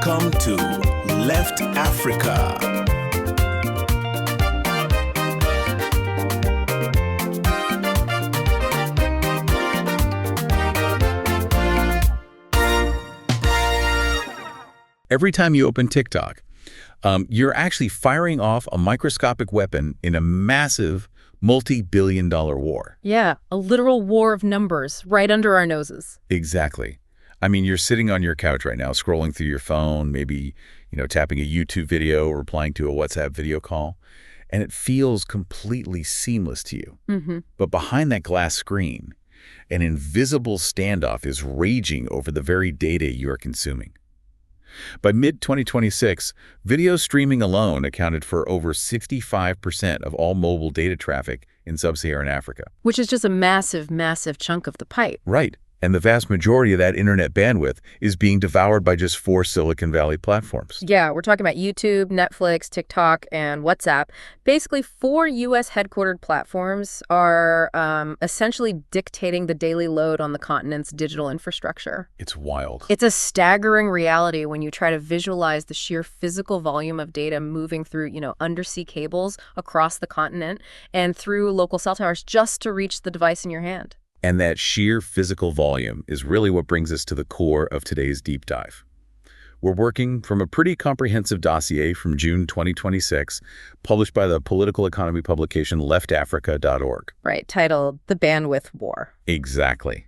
Welcome to Left Africa. Every time you open TikTok, you're actually firing off a microscopic weapon in a massive multi-billion-dollar war. Yeah, a literal war of numbers right under our noses. Exactly. I mean, you're sitting on your couch right now, scrolling through your phone, maybe, tapping a YouTube video or replying to a WhatsApp video call, and it feels completely seamless to you. Mm-hmm. But behind that glass screen, an invisible standoff is raging over the very data you are consuming. By mid-2026, video streaming alone accounted for over 65% of all mobile data traffic in sub-Saharan Africa. Which is just a massive, massive chunk of the pie. Right. And the vast majority of that internet bandwidth is being devoured by just 4 Silicon Valley platforms. Yeah, we're talking about YouTube, Netflix, TikTok, and WhatsApp. Basically, 4 U.S. headquartered platforms are essentially dictating the daily load on the continent's digital infrastructure. It's wild. It's a staggering reality when you try to visualize the sheer physical volume of data moving through, undersea cables across the continent and through local cell towers just to reach the device in your hand. And that sheer physical volume is really what brings us to the core of today's deep dive. We're working from a pretty comprehensive dossier from June 2026, published by the political economy publication leftafrica.org. Right, titled The Bandwidth War. Exactly.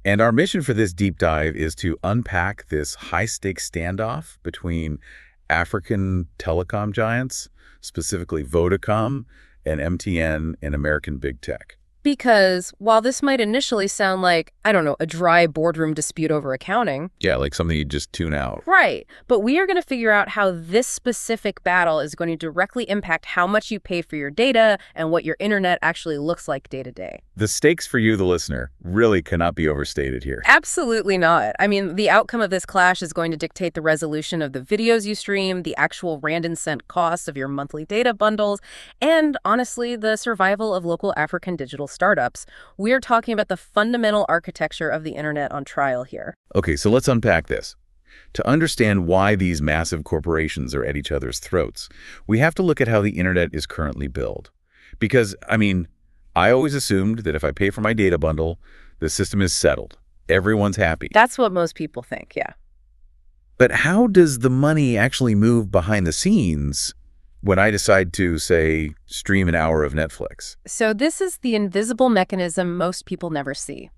And our mission for this deep dive is to unpack this high-stakes standoff between African telecom giants, specifically Vodacom and MTN and American big tech. Because while this might initially sound like, a dry boardroom dispute over accounting. Yeah, like something you just tune out. Right. But we are going to figure out how this specific battle is going to directly impact how much you pay for your data and what your internet actually looks like day to day. The stakes for you, the listener, really cannot be overstated here. Absolutely not. I mean, the outcome of this clash is going to dictate the resolution of the videos you stream, the actual rand and cent costs of your monthly data bundles, and honestly, the survival of local African digital startups. We're talking about the fundamental architecture of the internet on trial here. Okay, so let's unpack this. To understand why these massive corporations are at each other's throats, we have to look at how the internet is currently built. Because, I always assumed that if I pay for my data bundle, the system is settled. Everyone's happy. That's what most people think, yeah. But how does the money actually move behind the scenes when I decide to, say, stream an hour of Netflix? So this is the invisible mechanism most people never see.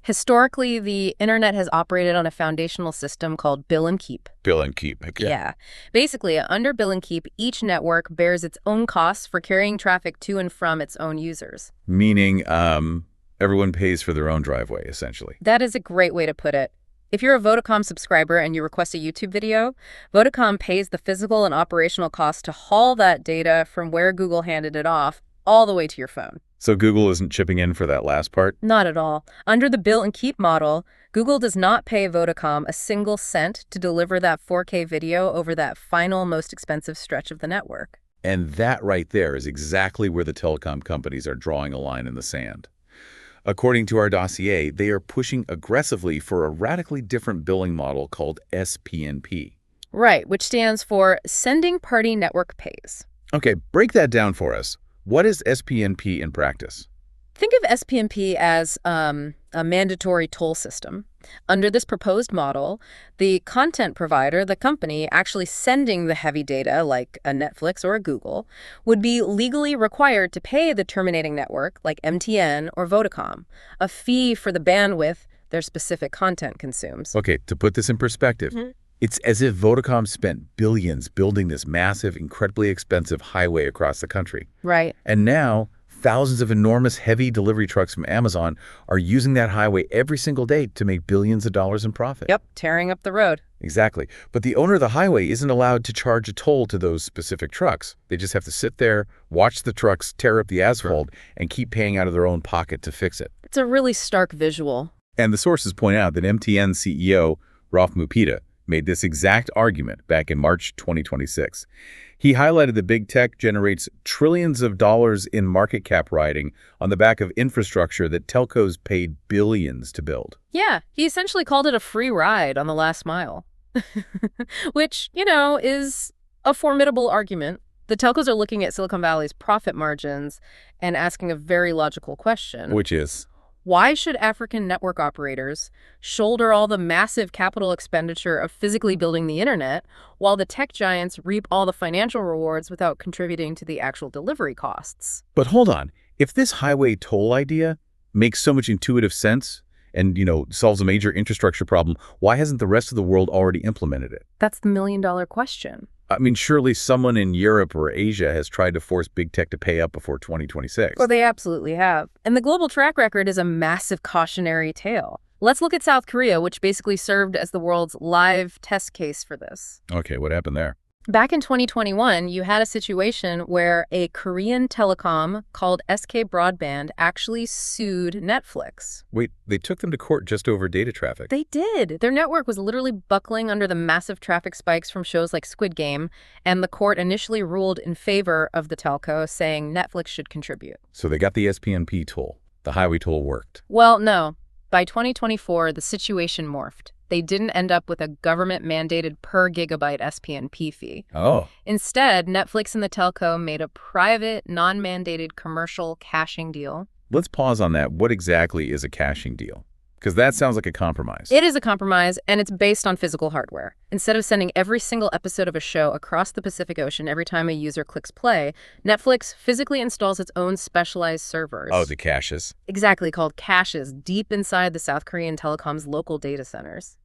Historically, the internet has operated on a foundational system called bill and keep. Bill and keep. Okay. Yeah. Basically, under bill and keep, each network bears its own costs for carrying traffic to and from its own users. Meaning everyone pays for their own driveway, essentially. That is a great way to put it. If you're a Vodacom subscriber and you request a YouTube video, Vodacom pays the physical and operational costs to haul that data from where Google handed it off all the way to your phone. So Google isn't chipping in for that last part? Not at all. Under the bill and keep model, Google does not pay Vodacom a single cent to deliver that 4K video over that final, most expensive stretch of the network. And that right there is exactly where the telecom companies are drawing a line in the sand. According to our dossier, they are pushing aggressively for a radically different billing model called SPNP. Right, which stands for Sending Party Network Pays. Okay, break that down for us. What is SPNP in practice? Think of SPNP as a mandatory toll system. Under this proposed model, the content provider, the company actually sending the heavy data, like a Netflix or a Google, would be legally required to pay the terminating network, like MTN or Vodacom, a fee for the bandwidth their specific content consumes. Okay, to put this in perspective, it's as if Vodacom spent billions building this massive, incredibly expensive highway across the country. Right. And now, thousands of enormous heavy delivery trucks from Amazon are using that highway every single day to make billions of dollars in profit. Yep, tearing up the road. Exactly. But the owner of the highway isn't allowed to charge a toll to those specific trucks. They just have to sit there, watch the trucks tear up the asphalt, and keep paying out of their own pocket to fix it. It's a really stark visual. And the sources point out that MTN CEO Ralph Mupita made this exact argument back in March 2026. He highlighted that big tech generates trillions of dollars in market cap riding on the back of infrastructure that telcos paid billions to build. Yeah, he essentially called it a free ride on the last mile. Which, is a formidable argument. The telcos are looking at Silicon Valley's profit margins and asking a very logical question. Which is? Why should African network operators shoulder all the massive capital expenditure of physically building the internet while the tech giants reap all the financial rewards without contributing to the actual delivery costs? But hold on. If this highway toll idea makes so much intuitive sense and, solves a major infrastructure problem, why hasn't the rest of the world already implemented it? That's the million-dollar question. I mean, surely someone in Europe or Asia has tried to force big tech to pay up before 2026. Well, they absolutely have. And the global track record is a massive cautionary tale. Let's look at South Korea, which basically served as the world's live test case for this. Okay, what happened there? Back in 2021, you had a situation where a Korean telecom called SK Broadband actually sued Netflix. Wait, they took them to court just over data traffic? They did. Their network was literally buckling under the massive traffic spikes from shows like Squid Game, and the court initially ruled in favor of the telco, saying Netflix should contribute. So they got the SPNP toll. The highway toll worked. Well, no. By 2024, the situation morphed. They didn't end up with a government-mandated per-gigabyte SPNP fee. Oh. Instead, Netflix and the telco made a private, non-mandated commercial caching deal. Let's pause on that. What exactly is a caching deal? Because that sounds like a compromise. It is a compromise, and it's based on physical hardware. Instead of sending every single episode of a show across the Pacific Ocean every time a user clicks play, Netflix physically installs its own specialized servers. Oh, the caches. Exactly, called caches, deep inside the South Korean telecom's local data centers.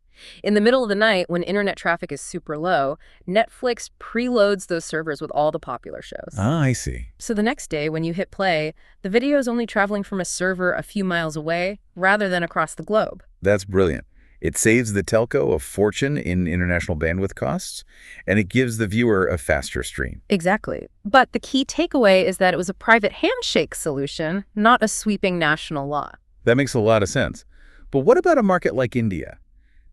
In the middle of the night, when internet traffic is super low, Netflix preloads those servers with all the popular shows. Ah, I see. So the next day, when you hit play, the video is only traveling from a server a few miles away, rather than across the globe. That's brilliant. It saves the telco a fortune in international bandwidth costs, and it gives the viewer a faster stream. Exactly. But the key takeaway is that it was a private handshake solution, not a sweeping national law. That makes a lot of sense. But what about a market like India?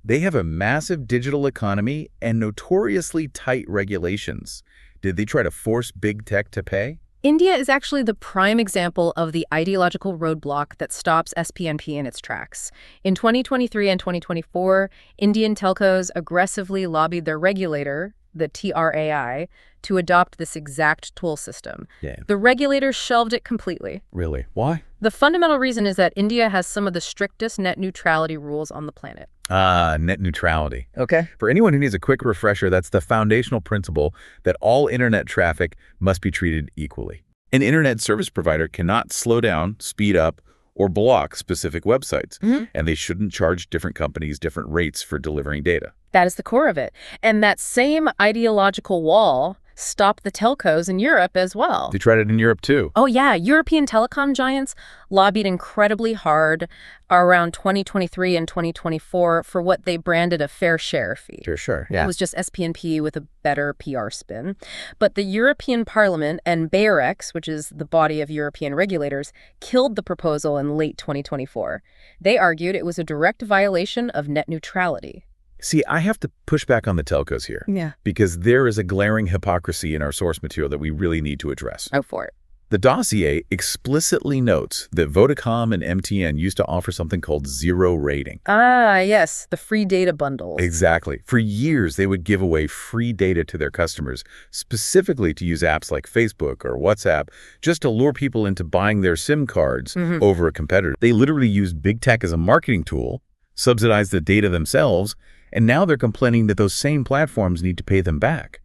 They have a massive digital economy and notoriously tight regulations. Did they try to force big tech to pay? India is actually the prime example of the ideological roadblock that stops SPNP in its tracks. In 2023 and 2024, Indian telcos aggressively lobbied their regulator, the TRAI, to adopt this exact toll system. Yeah. The regulator shelved it completely. Really? Why? The fundamental reason is that India has some of the strictest net neutrality rules on the planet. Net neutrality. Okay. For anyone who needs a quick refresher, that's the foundational principle that all internet traffic must be treated equally. An internet service provider cannot slow down, speed up, or block specific websites, and they shouldn't charge different companies different rates for delivering data. That is the core of it. And that same ideological wall stopped the telcos in Europe as well. They tried it in Europe too. Oh, yeah. European telecom giants lobbied incredibly hard around 2023 and 2024 for what they branded a fair share fee. Sure. It was just SPNP with a better PR spin. But the European Parliament and BEREC, which is the body of European regulators, killed the proposal in late 2024. They argued it was a direct violation of net neutrality. See, I have to push back on the telcos here. Yeah. Because there is a glaring hypocrisy in our source material that we really need to address. Go for it. The dossier explicitly notes that Vodacom and MTN used to offer something called zero rating. Ah, yes, the free data bundles. Exactly. For years, they would give away free data to their customers, specifically to use apps like Facebook or WhatsApp, just to lure people into buying their SIM cards over a competitor. They literally used big tech as a marketing tool, subsidized the data themselves, and now they're complaining that those same platforms need to pay them back.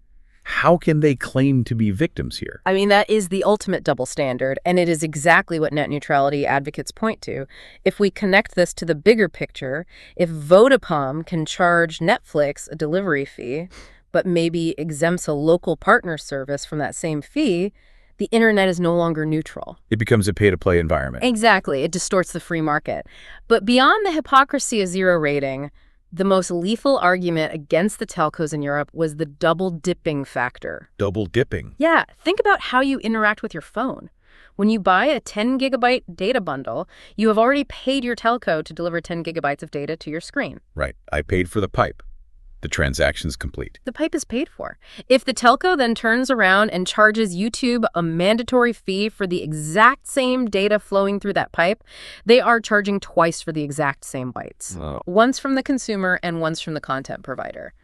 How can they claim to be victims here? I mean, that is the ultimate double standard, and it is exactly what net neutrality advocates point to. If we connect this to the bigger picture, if Vodacom can charge Netflix a delivery fee, but maybe exempts a local partner service from that same fee, the internet is no longer neutral. It becomes a pay-to-play environment. Exactly. It distorts the free market. But beyond the hypocrisy of zero rating, the most lethal argument against the telcos in Europe was the double-dipping factor. Double dipping. Yeah, think about how you interact with your phone. When you buy a 10-gigabyte data bundle, you have already paid your telco to deliver 10 gigabytes of data to your screen. Right. I paid for the pipe. The transaction's complete. The pipe is paid for. If the telco then turns around and charges YouTube a mandatory fee for the exact same data flowing through that pipe, they are charging twice for the exact same bytes. Oh. Once from the consumer and once from the content provider.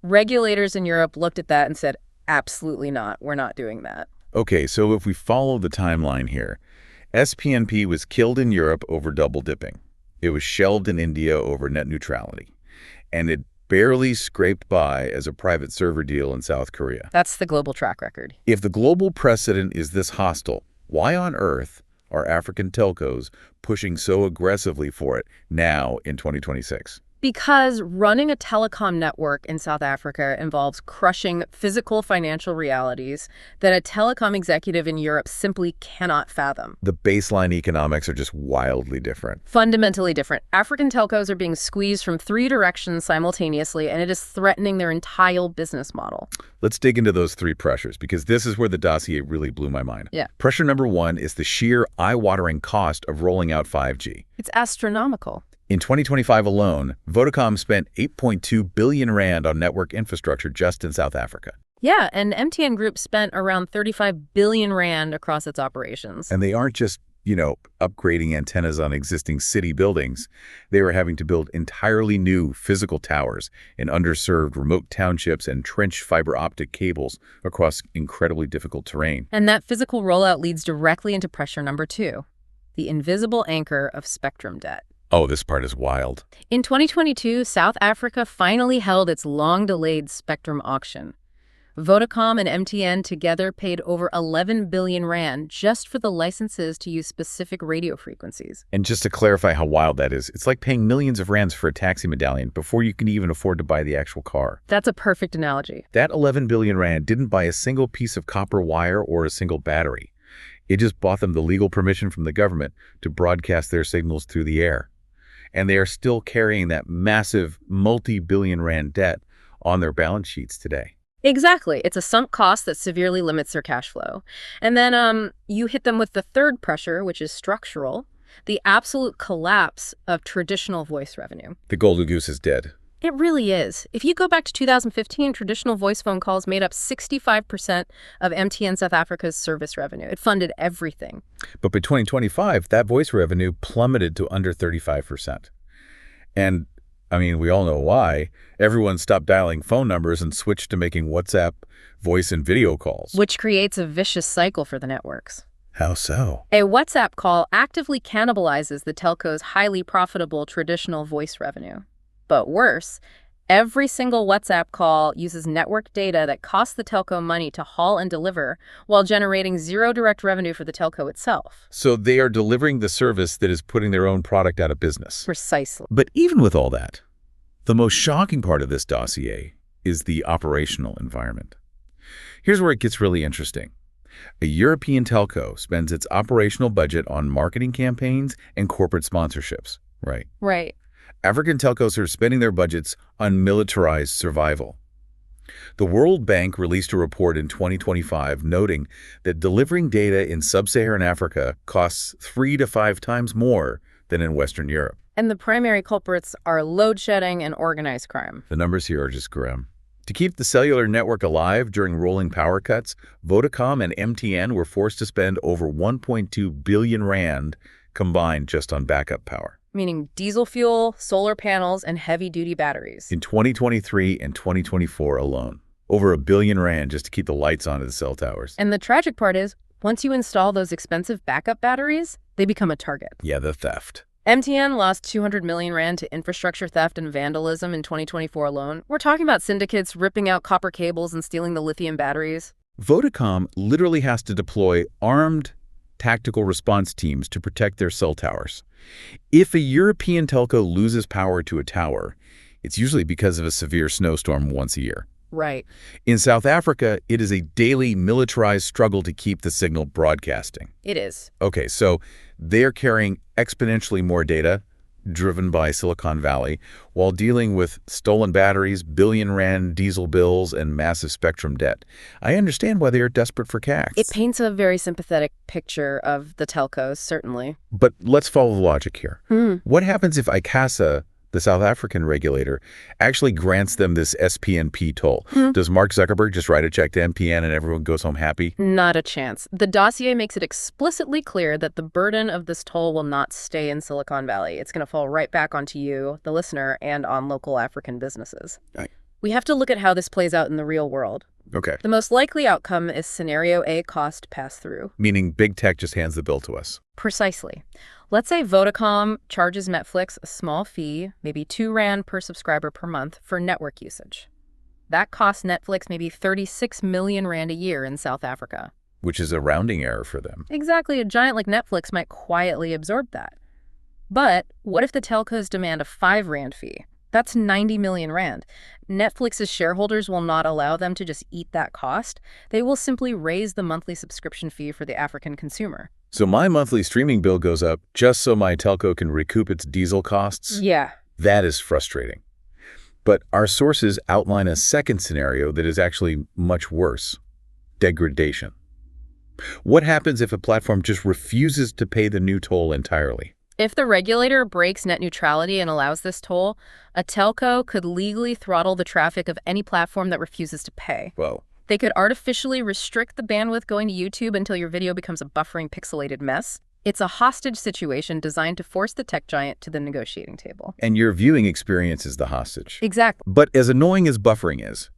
Regulators in Europe looked at that and said, absolutely not. We're not doing that. Okay, so if we follow the timeline here, SPNP was killed in Europe over double dipping. It was shelved in India over net neutrality. And it barely scraped by as a private server deal in South Korea. That's the global track record. If the global precedent is this hostile, why on earth are African telcos pushing so aggressively for it now in 2026? Because running a telecom network in South Africa involves crushing physical financial realities that a telecom executive in Europe simply cannot fathom. The baseline economics are just wildly different. Fundamentally different. African telcos are being squeezed from 3 directions simultaneously, and it is threatening their entire business model. Let's dig into those 3 pressures, because this is where the dossier really blew my mind. Yeah. Pressure number 1 is the sheer eye-watering cost of rolling out 5G. It's astronomical. In 2025 alone, Vodacom spent 8.2 billion rand on network infrastructure just in South Africa. Yeah, and MTN Group spent around 35 billion rand across its operations. And they aren't just, upgrading antennas on existing city buildings. They were having to build entirely new physical towers in underserved remote townships and trench fiber optic cables across incredibly difficult terrain. And that physical rollout leads directly into pressure number 2, the invisible anchor of spectrum debt. Oh, this part is wild. In 2022, South Africa finally held its long-delayed spectrum auction. Vodacom and MTN together paid over 11 billion rand just for the licenses to use specific radio frequencies. And just to clarify how wild that is, it's like paying millions of rands for a taxi medallion before you can even afford to buy the actual car. That's a perfect analogy. That 11 billion rand didn't buy a single piece of copper wire or a single battery. It just bought them the legal permission from the government to broadcast their signals through the air. And they are still carrying that massive multi-billion rand debt on their balance sheets today. Exactly. It's a sunk cost that severely limits their cash flow. And then you hit them with the third pressure, which is structural, the absolute collapse of traditional voice revenue. The golden goose is dead. It really is. If you go back to 2015, traditional voice phone calls made up 65% of MTN South Africa's service revenue. It funded everything. But by 2025, that voice revenue plummeted to under 35%. And, we all know why. Everyone stopped dialing phone numbers and switched to making WhatsApp voice and video calls. Which creates a vicious cycle for the networks. How so? A WhatsApp call actively cannibalizes the telco's highly profitable traditional voice revenue. But worse, every single WhatsApp call uses network data that costs the telco money to haul and deliver while generating zero direct revenue for the telco itself. So they are delivering the service that is putting their own product out of business. Precisely. But even with all that, the most shocking part of this dossier is the operational environment. Here's where it gets really interesting. A European telco spends its operational budget on marketing campaigns and corporate sponsorships, right? Right. African telcos are spending their budgets on militarized survival. The World Bank released a report in 2025 noting that delivering data in sub-Saharan Africa costs 3 to 5 times more than in Western Europe. And the primary culprits are load shedding and organized crime. The numbers here are just grim. To keep the cellular network alive during rolling power cuts, Vodacom and MTN were forced to spend over 1.2 billion rand combined just on backup power. Meaning diesel fuel, solar panels, and heavy-duty batteries. In 2023 and 2024 alone, over 1 billion rand just to keep the lights on at the cell towers. And the tragic part is, once you install those expensive backup batteries, they become a target. Yeah, the theft. MTN lost 200 million rand to infrastructure theft and vandalism in 2024 alone. We're talking about syndicates ripping out copper cables and stealing the lithium batteries. Vodacom literally has to deploy armed tactical response teams to protect their cell towers. If a European telco loses power to a tower, it's usually because of a severe snowstorm once a year. Right. In South Africa, it is a daily militarized struggle to keep the signal broadcasting. It is. Okay, so they're carrying exponentially more data driven by Silicon Valley while dealing with stolen batteries, billion rand diesel bills, and massive spectrum debt. I understand why they are desperate for cash. It paints a very sympathetic picture of the telcos, certainly. But let's follow the logic here. What happens if ICASA, the South African regulator, actually grants them this SPNP toll? Does Mark Zuckerberg just write a check to MTN and everyone goes home happy? Not a chance. The dossier makes it explicitly clear that the burden of this toll will not stay in Silicon Valley. It's going to fall right back onto you, the listener, and on local African businesses. We have to look at how this plays out in the real world. Okay. The most likely outcome is scenario A, cost pass-through. Meaning big tech just hands the bill to us. Precisely. Let's say Vodacom charges Netflix a small fee, maybe 2 Rand per subscriber per month, for network usage. That costs Netflix maybe 36 million Rand a year in South Africa. Which is a rounding error for them. Exactly. A giant like Netflix might quietly absorb that. But what if the telcos demand a 5 Rand fee? That's 90 million Rand. Netflix's shareholders will not allow them to just eat that cost. They will simply raise the monthly subscription fee for the African consumer. So my monthly streaming bill goes up just so my telco can recoup its diesel costs? Yeah. That is frustrating. But our sources outline a second scenario that is actually much worse: degradation. What happens if a platform just refuses to pay the new toll entirely? If the regulator breaks net neutrality and allows this toll, a telco could legally throttle the traffic of any platform that refuses to pay. Whoa. They could artificially restrict the bandwidth going to YouTube until your video becomes a buffering, pixelated mess. It's a hostage situation designed to force the tech giant to the negotiating table. And your viewing experience is the hostage. Exactly. But as annoying as buffering is,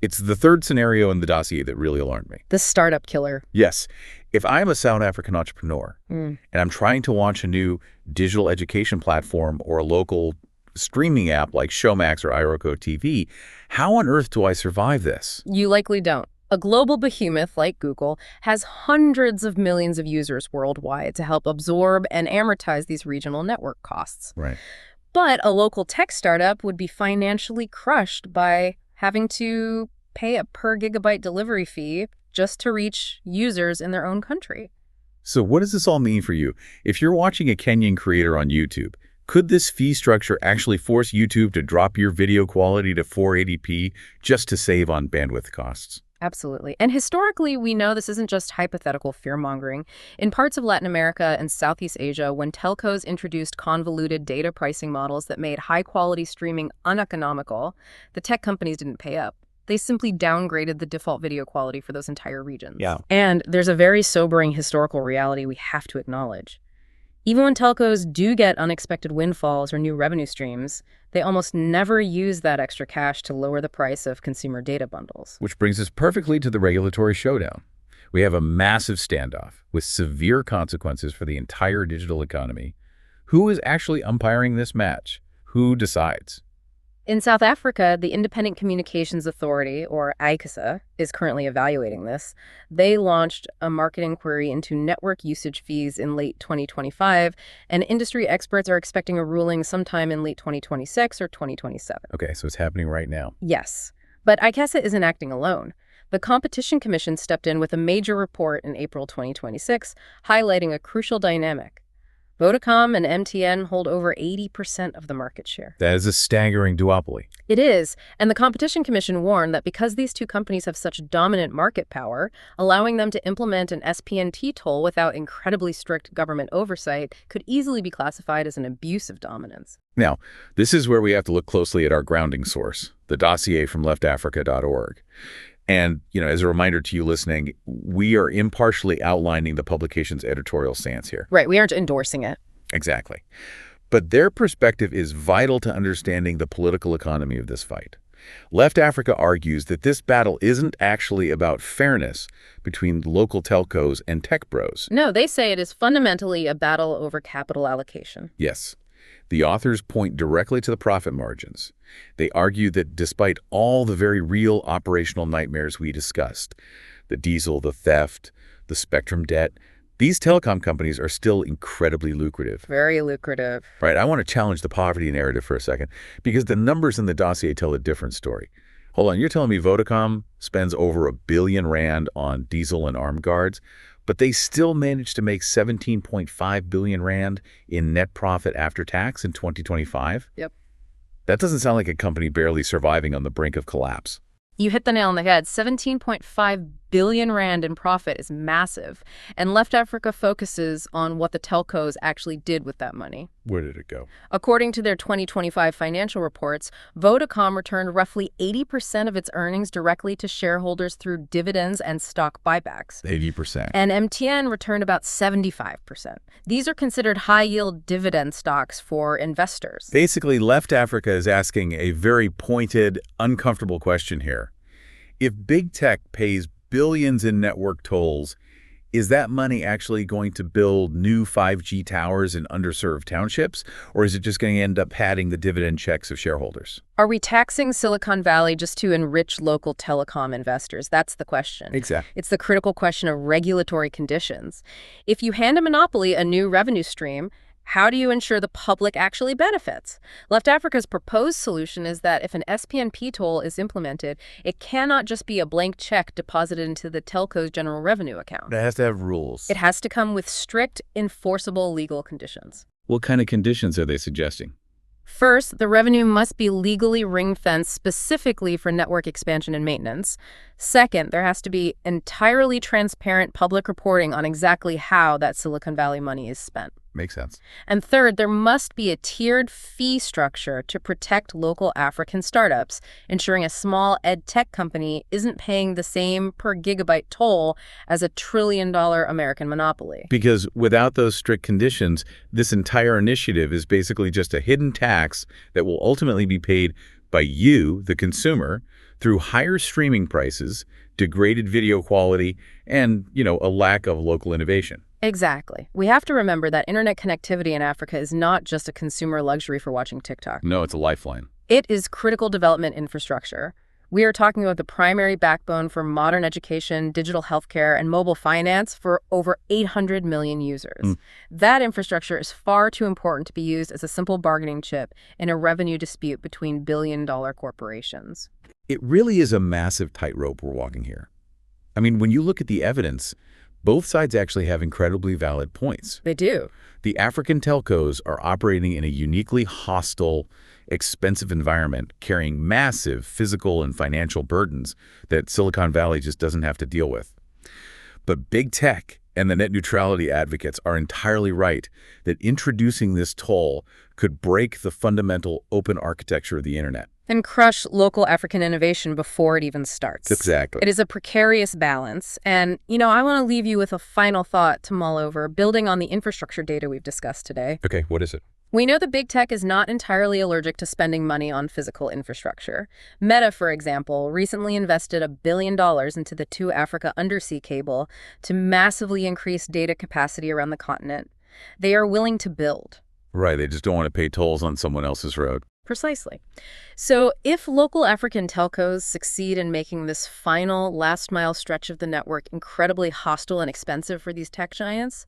it's the third scenario in the dossier that really alarmed me. The startup killer. Yes. If I'm a South African entrepreneur and I'm trying to launch a new digital education platform or a local streaming app like Showmax or iRoko TV, how on earth do I survive this? You likely don't. A global behemoth like Google has hundreds of millions of users worldwide to help absorb and amortize these regional network costs. Right. But a local tech startup would be financially crushed by having to pay a per gigabyte delivery fee just to reach users in their own country. So what does this all mean for you? If you're watching a Kenyan creator on YouTube, could this fee structure actually force YouTube to drop your video quality to 480p just to save on bandwidth costs? Absolutely. And historically, we know this isn't just hypothetical fear-mongering. In parts of Latin America and Southeast Asia, when telcos introduced convoluted data pricing models that made high-quality streaming uneconomical, the tech companies didn't pay up. They simply downgraded the default video quality for those entire regions. Yeah. And there's a very sobering historical reality we have to acknowledge. Even when telcos do get unexpected windfalls or new revenue streams, they almost never use that extra cash to lower the price of consumer data bundles. Which brings us perfectly to the regulatory showdown. We have a massive standoff with severe consequences for the entire digital economy. Who is actually umpiring this match? Who decides? In South Africa, the Independent Communications Authority, or ICASA, is currently evaluating this. They launched a market inquiry into network usage fees in late 2025, and industry experts are expecting a ruling sometime in late 2026 or 2027. Okay, so it's happening right now. Yes, but ICASA isn't acting alone. The Competition Commission stepped in with a major report in April 2026, highlighting a crucial dynamic. Vodacom and MTN hold over 80% of the market share. That is a staggering duopoly. It is, and the Competition Commission warned that because these two companies have such dominant market power, allowing them to implement an SPNT toll without incredibly strict government oversight could easily be classified as an abuse of dominance. Now, this is where we have to look closely at our grounding source, the dossier from leftafrica.org. And, as a reminder to you listening, we are impartially outlining the publication's editorial stance here. Right, we aren't endorsing it. Exactly. But their perspective is vital to understanding the political economy of this fight. Left Africa argues that this battle isn't actually about fairness between local telcos and tech bros. No, they say it is fundamentally a battle over capital allocation. Yes. The authors point directly to the profit margins. They argue that despite all the very real operational nightmares we discussed, the diesel, the theft, the spectrum debt, these telecom companies are still incredibly lucrative. Very lucrative. Right, I want to challenge the poverty narrative for a second, because the numbers in the dossier tell a different story. Hold on, you're telling me Vodacom spends over R1 billion on diesel and armed guards, but they still managed to make 17.5 billion Rand in net profit after tax in 2025? Yep. That doesn't sound like a company barely surviving on the brink of collapse. You hit the nail on the head. 17.5 billion rand in profit is massive, and Left Africa focuses on what the telcos actually did with that money. Where did it go? According to their 2025 financial reports, Vodacom returned roughly 80% of its earnings directly to shareholders through dividends and stock buybacks. 80%. And MTN returned about 75%. These are considered high-yield dividend stocks for investors. Basically, Left Africa is asking a very pointed, uncomfortable question here. If big tech pays billions in network tolls, is that money actually going to build new 5G towers in underserved townships, or is it just going to end up padding the dividend checks of shareholders? Are we taxing Silicon Valley just to enrich local telecom investors? That's the question. Exactly. It's the critical question of regulatory conditions. If you hand a monopoly a new revenue stream, how do you ensure the public actually benefits? Left Africa's proposed solution is that if an SPNP toll is implemented, it cannot just be a blank check deposited into the telco's general revenue account. It has to have rules. It has to come with strict, enforceable legal conditions. What kind of conditions are they suggesting? First, the revenue must be legally ring-fenced specifically for network expansion and maintenance. Second, there has to be entirely transparent public reporting on exactly how that Silicon Valley money is spent. Makes sense. And third, there must be a tiered fee structure to protect local African startups, ensuring a small ed tech company isn't paying the same per gigabyte toll as a trillion-dollar American monopoly. Because without those strict conditions, this entire initiative is basically just a hidden tax that will ultimately be paid by you, the consumer, through higher streaming prices, degraded video quality, and, a lack of local innovation. Exactly. We have to remember that internet connectivity in Africa is not just a consumer luxury for watching TikTok. No, it's a lifeline. It is critical development infrastructure. We are talking about the primary backbone for modern education, digital healthcare, and mobile finance for over 800 million users. That infrastructure is far too important to be used as a simple bargaining chip in a revenue dispute between billion-dollar corporations. It really is a massive tightrope we're walking here. I mean, when you look at the evidence, both sides actually have incredibly valid points. They do. The African telcos are operating in a uniquely hostile, expensive environment, carrying massive physical and financial burdens that Silicon Valley just doesn't have to deal with. But big tech and the net neutrality advocates are entirely right that introducing this toll could break the fundamental open architecture of the internet. And crush local African innovation before it even starts. Exactly. It is a precarious balance. And, I want to leave you with a final thought to mull over, building on the infrastructure data we've discussed today. Okay, what is it? We know that big tech is not entirely allergic to spending money on physical infrastructure. Meta, for example, recently invested $1 billion into the 2 Africa undersea cable to massively increase data capacity around the continent. They are willing to build. Right, they just don't want to pay tolls on someone else's road. Precisely. So if local African telcos succeed in making this final last-mile stretch of the network incredibly hostile and expensive for these tech giants,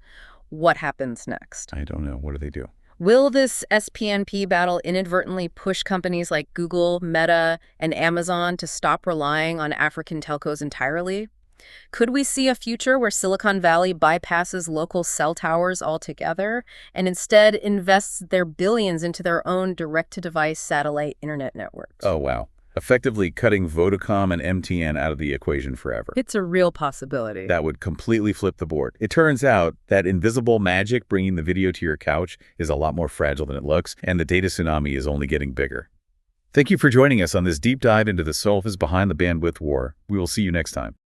what happens next? I don't know. What do they do? Will this SPNP battle inadvertently push companies like Google, Meta, and Amazon to stop relying on African telcos entirely? Could we see a future where Silicon Valley bypasses local cell towers altogether and instead invests their billions into their own direct-to-device satellite internet networks? Oh, wow. Effectively cutting Vodacom and MTN out of the equation forever. It's a real possibility. That would completely flip the board. It turns out that invisible magic bringing the video to your couch is a lot more fragile than it looks, and the data tsunami is only getting bigger. Thank you for joining us on this deep dive into the solves behind the bandwidth war. We will see you next time.